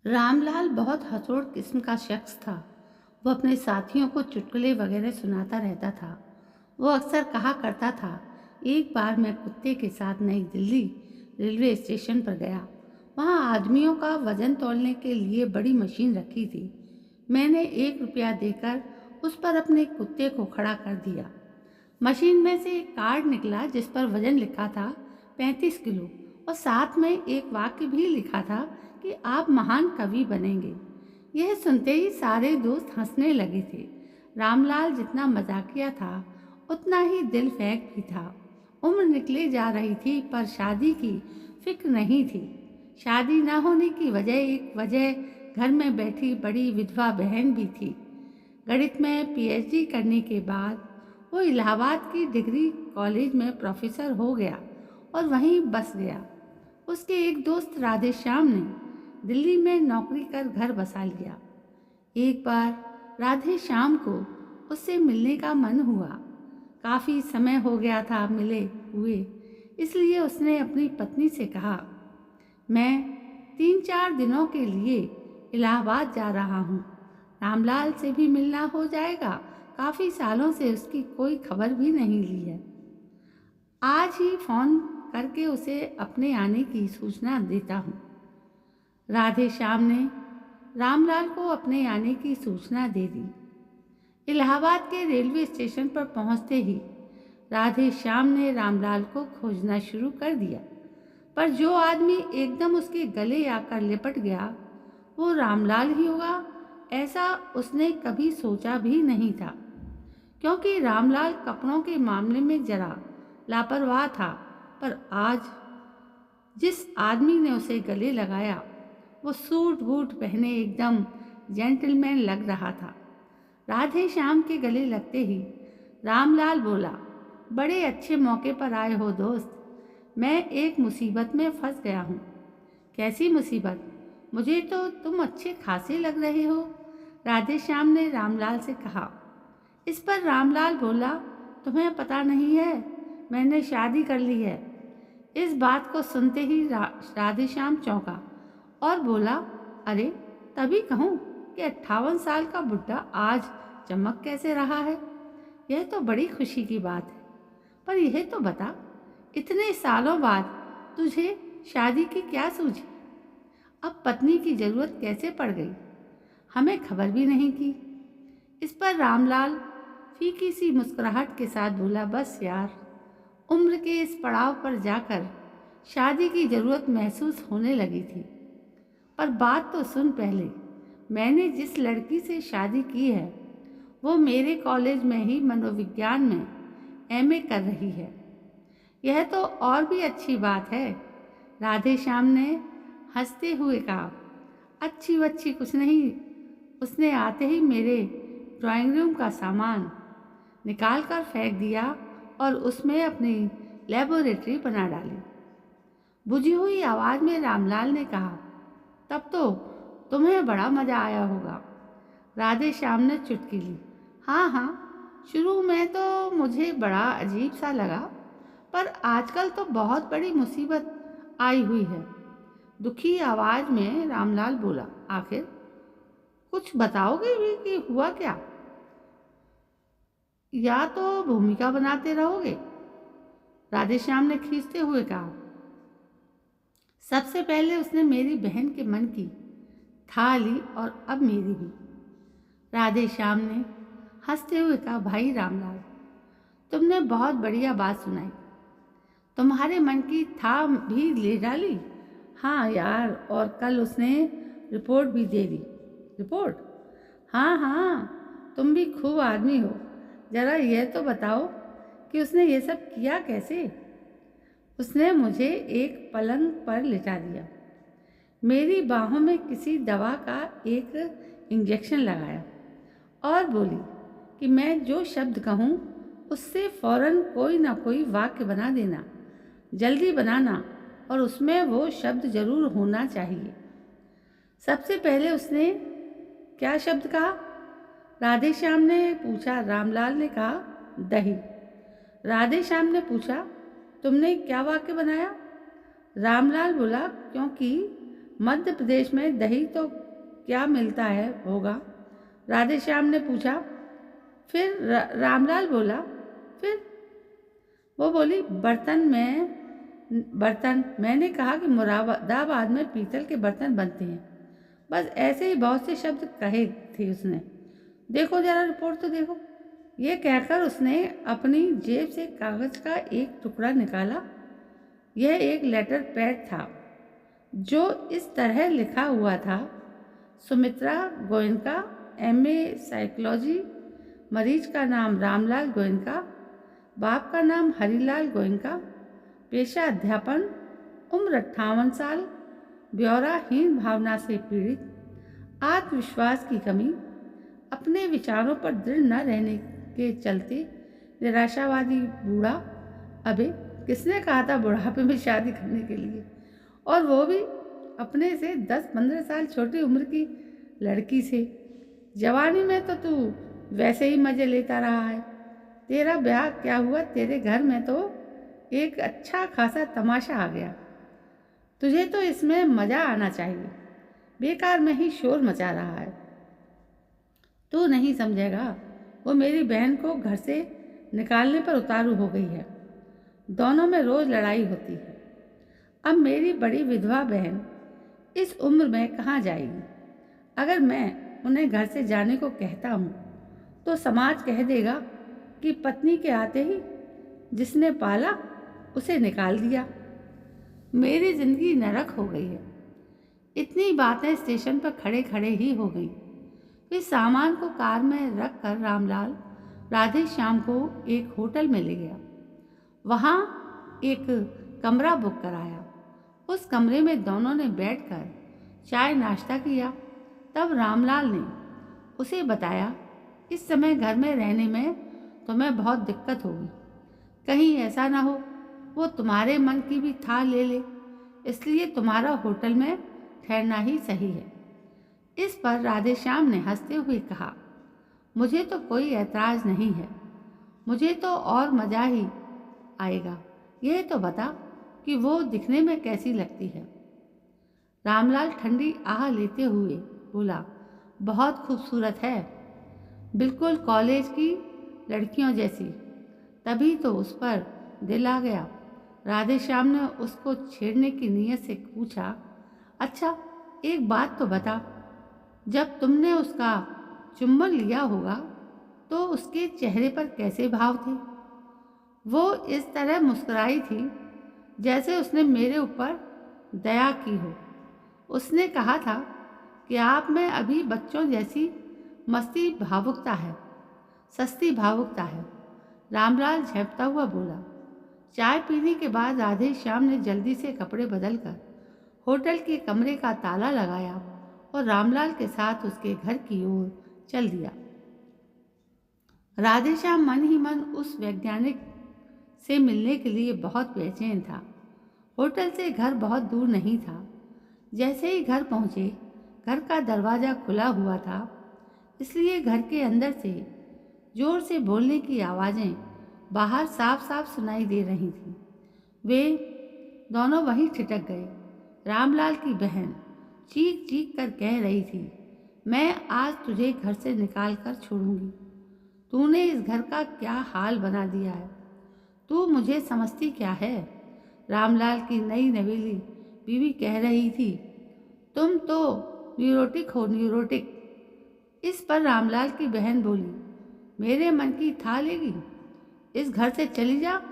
रामलाल बहुत हंसोड़ किस्म का शख्स था। वो अपने साथियों को चुटकुले वगैरह सुनाता रहता था। वो अक्सर कहा करता था, एक बार मैं कुत्ते के साथ नई दिल्ली रेलवे स्टेशन पर गया। वहाँ आदमियों का वजन तौलने के लिए बड़ी मशीन रखी थी। मैंने 1 रुपया देकर उस पर अपने कुत्ते को खड़ा कर दिया। मशीन में से एक कार्ड निकला जिस पर वजन लिखा था 35 किलो, और साथ में एक वाक्य भी लिखा था कि आप महान कवि बनेंगे। यह सुनते ही सारे दोस्त हंसने लगे थे। रामलाल जितना मजाकिया था उतना ही दिल फेंक भी था। उम्र निकले जा रही थी पर शादी की फिक्र नहीं थी। शादी न होने की एक वजह घर में बैठी बड़ी विधवा बहन भी थी। गणित में पीएचडी करने के बाद वो इलाहाबाद की डिग्री कॉलेज में प्रोफेसर हो गया और वहीं बस गया। उसके एक दोस्त राधे श्याम ने दिल्ली में नौकरी कर घर बसा लिया। एक बार राधे श्याम को उससे मिलने का मन हुआ। काफ़ी समय हो गया था मिले हुए, इसलिए उसने अपनी पत्नी से कहा, मैं 3-4 दिनों के लिए इलाहाबाद जा रहा हूँ। रामलाल से भी मिलना हो जाएगा। काफ़ी सालों से उसकी कोई खबर भी नहीं ली है। आज ही फ़ोन करके उसे अपने आने की सूचना देता हूँ। राधे श्याम ने रामलाल को अपने आने की सूचना दे दी। इलाहाबाद के रेलवे स्टेशन पर पहुँचते ही राधे श्याम ने रामलाल को खोजना शुरू कर दिया, पर जो आदमी एकदम उसके गले आकर लिपट गया वो रामलाल ही होगा ऐसा उसने कभी सोचा भी नहीं था, क्योंकि रामलाल कपड़ों के मामले में जरा लापरवाह था। पर आज जिस आदमी ने उसे गले लगाया वो सूट बूट पहने एकदम जेंटलमैन लग रहा था। राधे श्याम के गले लगते ही रामलाल बोला, बड़े अच्छे मौके पर आए हो दोस्त। मैं एक मुसीबत में फंस गया हूँ। कैसी मुसीबत? मुझे तो तुम अच्छे खासे लग रहे हो, राधे श्याम ने रामलाल से कहा। इस पर रामलाल बोला, तुम्हें पता नहीं है, मैंने शादी कर ली है। इस बात को सुनते ही राधे श्याम चौंका और बोला, अरे तभी कहूँ कि 58 साल का बुढ़ा आज चमक कैसे रहा है। यह तो बड़ी खुशी की बात है। पर यह तो बता, इतने सालों बाद तुझे शादी की क्या सूझी? अब पत्नी की जरूरत कैसे पड़ गई? हमें खबर भी नहीं की। इस पर रामलाल फीकी सी मुस्कुराहट के साथ बोला, बस यार, उम्र के इस पड़ाव पर जाकर शादी की ज़रूरत महसूस होने लगी थी। पर बात तो सुन पहले, मैंने जिस लड़की से शादी की है वो मेरे कॉलेज में ही मनोविज्ञान में एमए कर रही है। यह तो और भी अच्छी बात है, राधे श्याम ने हंसते हुए कहा। अच्छी वच्छी कुछ नहीं, उसने आते ही मेरे ड्राइंग रूम का सामान निकाल कर फेंक दिया और उसमें अपनी लेबोरेटरी बना डाली। बुझी हुई आवाज़ में रामलाल ने कहा, तब तो तुम्हें बड़ा मज़ा आया होगा। राधे श्याम ने चुटकी ली। हाँ हाँ, शुरू में तो मुझे बड़ा अजीब सा लगा, पर आजकल तो बहुत बड़ी मुसीबत आई हुई है। दुखी आवाज़ में रामलाल बोला, आखिर कुछ बताओगे भी कि हुआ क्या? या तो भूमिका बनाते रहोगे? राधे श्याम ने खींचते हुए कहा। सबसे पहले उसने मेरी बहन के मन की था ली और अब मेरी भी। राधे श्याम ने हंसते हुए कहा, भाई रामलाल, तुमने बहुत बढ़िया बात सुनाई। तुम्हारे मन की था भी ले डाली? हाँ यार, और कल उसने रिपोर्ट भी दे दी। रिपोर्ट? हाँ हाँ, तुम भी खूब आदमी हो। जरा यह तो बताओ कि उसने ये सब किया कैसे? उसने मुझे एक पलंग पर लिटा दिया, मेरी बाहों में किसी दवा का एक इंजेक्शन लगाया और बोली कि मैं जो शब्द कहूँ उससे फौरन कोई ना कोई वाक्य बना देना, जल्दी बनाना, और उसमें वो शब्द जरूर होना चाहिए। सबसे पहले उसने क्या शब्द कहा? राधे श्याम ने पूछा। रामलाल ने कहा, दही। राधे श्याम ने पूछा, तुमने क्या वाक्य बनाया? रामलाल बोला, क्योंकि मध्य प्रदेश में दही तो क्या मिलता है होगा? राधे श्याम ने पूछा। फिर रामलाल बोला, फिर? वो बोली, बर्तन मैंने कहा कि मुरादाबाद में पीतल के बर्तन बनते हैं। बस ऐसे ही बहुत से शब्द कहे थे उसने। देखो जरा रिपोर्ट तो देखो। ये कहकर उसने अपनी जेब से कागज़ का एक टुकड़ा निकाला। यह एक लेटर पैड था जो इस तरह लिखा हुआ था, सुमित्रा गोयनका, MA साइकोलॉजी, मरीज का नाम रामलाल गोयनका, बाप का नाम हरिलाल गोयनका, पेशा अध्यापन, उम्र 58 साल, ब्यौरा हीन भावना से पीड़ित, आत्मविश्वास की कमी, अपने विचारों पर दृढ़ न रहने के चलते निराशावादी बूढ़ा। अबे किसने कहा था बुढ़ापे में शादी करने के लिए, और वो भी अपने से 10-15 साल छोटी उम्र की लड़की से। जवानी में तो तू वैसे ही मज़े लेता रहा है। तेरा ब्याह क्या हुआ, तेरे घर में तो एक अच्छा खासा तमाशा आ गया। तुझे तो इसमें मज़ा आना चाहिए। बेकार में ही शोर मचा रहा है। तू नहीं समझेगा, वो मेरी बहन को घर से निकालने पर उतारू हो गई है। दोनों में रोज़ लड़ाई होती है। अब मेरी बड़ी विधवा बहन इस उम्र में कहाँ जाएगी? अगर मैं उन्हें घर से जाने को कहता हूँ तो समाज कह देगा कि पत्नी के आते ही जिसने पाला उसे निकाल दिया। मेरी जिंदगी नरक हो गई है। इतनी बातें स्टेशन पर खड़े खड़े ही हो गई। फिर सामान को कार में रख कर रामलाल राधे श्याम को एक होटल में ले गया। वहाँ एक कमरा बुक कराया। उस कमरे में दोनों ने बैठकर चाय नाश्ता किया। तब रामलाल ने उसे बताया, इस समय घर में रहने में तुम्हें बहुत दिक्कत होगी। कहीं ऐसा ना हो वो तुम्हारे मन की भी था ले ले, इसलिए तुम्हारा होटल में ठहरना ही सही है। इस पर राधे श्याम ने हंसते हुए कहा, मुझे तो कोई ऐतराज़ नहीं है। मुझे तो और मज़ा ही आएगा। यह तो बता कि वो दिखने में कैसी लगती है? रामलाल ठंडी आह लेते हुए बोला, बहुत खूबसूरत है, बिल्कुल कॉलेज की लड़कियों जैसी। तभी तो उस पर दिल आ गया। राधे श्याम ने उसको छेड़ने की नीयत से पूछा, अच्छा एक बात तो बता, जब तुमने उसका चुंबन लिया होगा तो उसके चेहरे पर कैसे भाव थे? वो इस तरह मुस्कुराई थी जैसे उसने मेरे ऊपर दया की हो। उसने कहा था कि आप में अभी बच्चों जैसी मस्ती भावुकता है, सस्ती भावुकता है। रामलाल झेपता हुआ बोला। चाय पीने के बाद राधे श्याम ने जल्दी से कपड़े बदलकर होटल के कमरे का ताला लगाया और रामलाल के साथ उसके घर की ओर चल दिया। राधे श्याम मन ही मन उस वैज्ञानिक से मिलने के लिए बहुत बेचैन था। होटल से घर बहुत दूर नहीं था। जैसे ही घर पहुँचे, घर का दरवाज़ा खुला हुआ था, इसलिए घर के अंदर से जोर से बोलने की आवाज़ें बाहर साफ साफ सुनाई दे रही थीं। वे दोनों वहीं ठिठक गए। रामलाल की बहन चीख चीख कर कह रही थी, मैं आज तुझे घर से निकाल कर छोड़ूंगी। तूने इस घर का क्या हाल बना दिया है। तू मुझे समझती क्या है? रामलाल की नई नवेली बीवी कह रही थी, तुम तो न्यूरोटिक हो, न्यूरोटिक। इस पर रामलाल की बहन बोली, मेरे मन की था लेगी, इस घर से चली जा।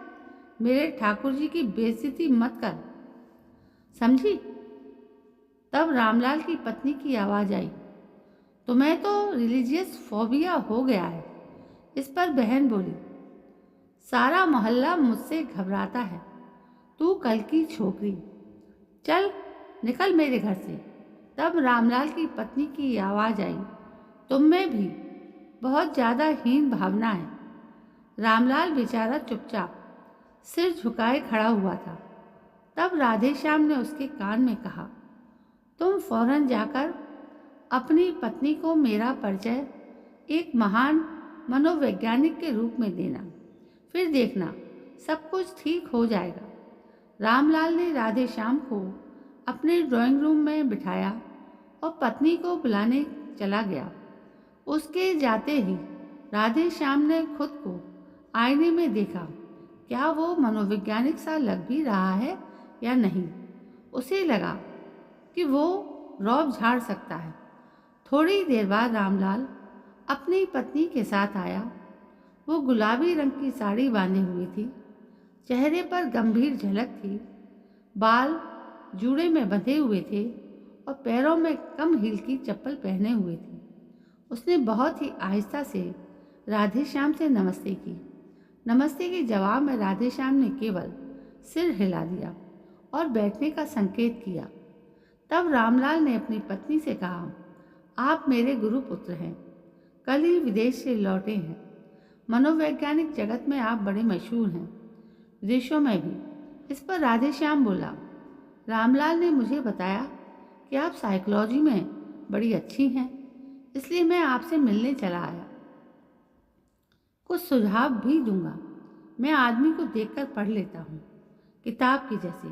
मेरे ठाकुर जी की बेइज्जती मत कर, समझी? तब रामलाल की पत्नी की आवाज़ आई, तुम्हें तो रिलीजियस फोबिया हो गया है। इस पर बहन बोली, सारा मोहल्ला मुझसे घबराता है। तू कल की छोकरी, चल निकल मेरे घर से। तब रामलाल की पत्नी की आवाज़ आई, तुम में भी बहुत ज़्यादा हीन भावना है। रामलाल बेचारा चुपचाप सिर झुकाए खड़ा हुआ था। तब राधे श्याम ने उसके कान में कहा, तुम फौरन जाकर अपनी पत्नी को मेरा परिचय एक महान मनोवैज्ञानिक के रूप में देना, फिर देखना सब कुछ ठीक हो जाएगा। रामलाल ने राधे श्याम को अपने ड्राइंग रूम में बिठाया और पत्नी को बुलाने चला गया। उसके जाते ही राधे श्याम ने खुद को आईने में देखा। क्या वो मनोवैज्ञानिक सा लग भी रहा है या नहीं? उसे लगा कि वो रौब झाड़ सकता है। थोड़ी देर बाद रामलाल अपनी पत्नी के साथ आया। वो गुलाबी रंग की साड़ी बांधे हुई थी, चेहरे पर गंभीर झलक थी, बाल जूड़े में बंधे हुए थे और पैरों में कम हील की चप्पल पहने हुए थे। उसने बहुत ही आहिस्ता से राधेश्याम से नमस्ते की। नमस्ते के जवाब में राधेश्याम ने केवल सिर हिला दिया और बैठने का संकेत किया। तब रामलाल ने अपनी पत्नी से कहा, आप मेरे गुरु पुत्र हैं, कल ही विदेश से लौटे हैं। मनोवैज्ञानिक जगत में आप बड़े मशहूर हैं, विदेशों में भी। इस पर राधेश्याम बोला, रामलाल ने मुझे बताया कि आप साइकोलॉजी में बड़ी अच्छी हैं, इसलिए मैं आपसे मिलने चला आया। कुछ सुझाव भी दूंगा। मैं आदमी को देखकर पढ़ लेता हूँ, किताब की जैसे।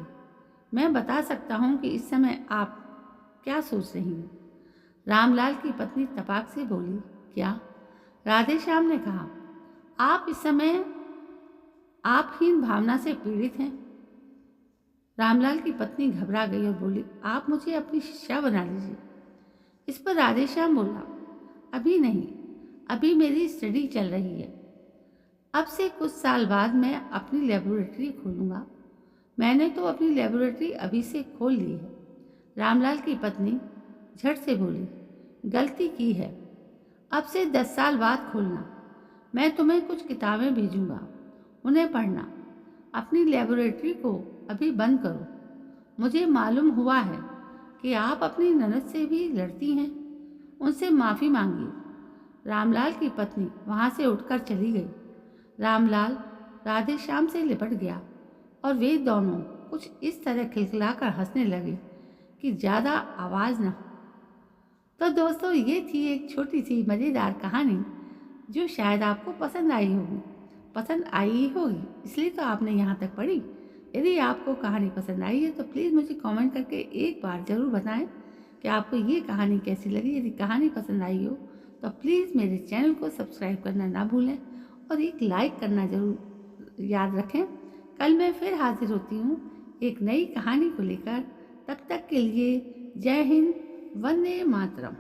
मैं बता सकता हूँ कि इस समय आप क्या सोच रही हैं। रामलाल की पत्नी तपाक से बोली, क्या? राधेश्याम ने कहा, आप इस समय आपहीन भावना से पीड़ित हैं। रामलाल की पत्नी घबरा गई और बोली, आप मुझे अपनी शिष्या बना लीजिए। इस पर राधेश्याम बोला, अभी नहीं, अभी मेरी स्टडी चल रही है। अब से कुछ साल बाद मैं अपनी लेबोरेटरी खोलूँगा। मैंने तो अपनी लेबोरेटरी अभी से खोल ली है। रामलाल की पत्नी झट से बोली, गलती की है, अब से 10 साल बाद खोलना। मैं तुम्हें कुछ किताबें भेजूँगा, उन्हें पढ़ना। अपनी लेबोरेटरी को अभी बंद करो। मुझे मालूम हुआ है कि आप अपनी ननद से भी लड़ती हैं, उनसे माफ़ी मांगिए। रामलाल की पत्नी वहाँ से उठकर चली गई। रामलाल राधेश्याम से लिपट गया और वे दोनों कुछ इस तरह खिलखिलाकर हंसने लगे कि ज़्यादा आवाज़ न हो। तो दोस्तों, ये थी एक छोटी सी मज़ेदार कहानी जो शायद आपको पसंद आई होगी। पसंद आई ही होगी, इसलिए तो आपने यहाँ तक पढ़ी। यदि आपको कहानी पसंद आई है तो प्लीज़ मुझे कमेंट करके एक बार ज़रूर बताएं कि आपको ये कहानी कैसी लगी। यदि कहानी पसंद आई हो तो प्लीज़ मेरे चैनल को सब्सक्राइब करना ना भूलें और एक लाइक करना ज़रूर याद रखें। कल मैं फिर हाजिर होती हूँ एक नई कहानी को लेकर। तब तक के लिए जय हिंद, वंदे मातरम।